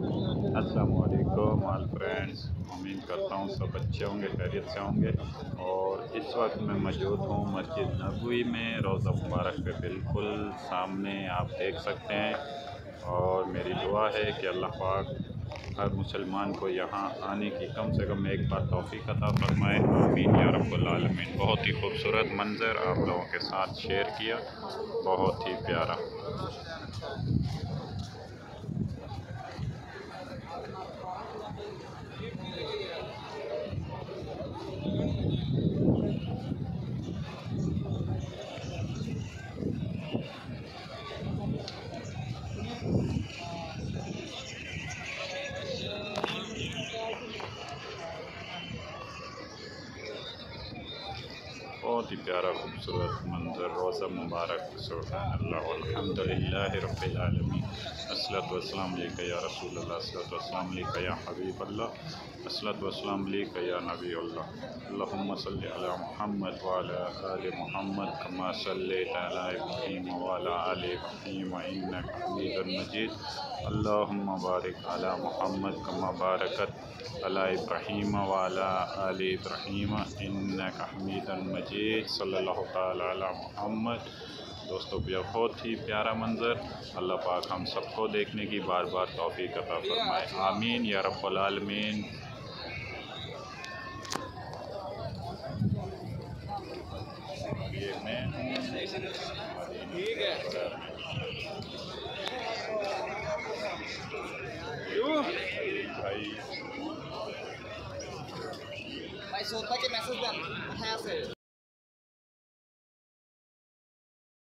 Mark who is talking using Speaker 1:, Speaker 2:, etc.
Speaker 1: अस्सलामु अलैकुम all friends. उम्मीद करता हूँ सब अच्छे होंगे, खैरियत से होंगे। और इस वक्त मैं मौजूद हूँ मस्जिद नबवी में, रोज़ा मुबारक पे बिल्कुल सामने आप देख सकते हैं। और मेरी दुआ है कि अल्लाह पाक हर मुसलमान को यहाँ आने की कम से कम एक बार तौफीक अता फरमाए। आमीन या रब्बुल आलमीन। बहुत ही खूबसूरत मंज़र आप लोगों के साथ शेयर किया, बहुत ही प्यारा। बहुत ही प्यारा खूबसूरत मंज़र, रोज़ा मुबारक। सुब्हानल्लाह वल्हम्दुलिल्लाहि रब्बिल आलमीन। अस्सलातु वस्सलामु अलैका या रसूल अल्लाह, अस्सलातु वस्सलामु अलैका या हबीब अल्लाह, अस्सलातु वस्सलामु अलैका या नबी अल्लाह। अल्लाहुम्मा सल्लि अला मुहम्मद व अला आलि मुहम्मद कमा सल्लैता अला इब्राहीम व अला आलि इब्राहीम इन्नका हमीदुम मजीद। अल्लाहुम्मा बारिक अला मुहम्मद कमा बारकत अला इब्राहीम व अला आलि इब्राहीम इन्नका हमीदुम मजीद। सल्लल्लाहु तआला अला मुहम्मद। दोस्तों, बहुत ही प्यारा मंज़र। अल्लाह पाक हम सबको देखने की बार बार तौफीक अता फरमाए। आमीन या रब्बुल आलमीन। ये मैं
Speaker 2: ठीक है।
Speaker 1: भाई
Speaker 2: ভাই সোদা কে মেসেজ দেন কোথায় আছে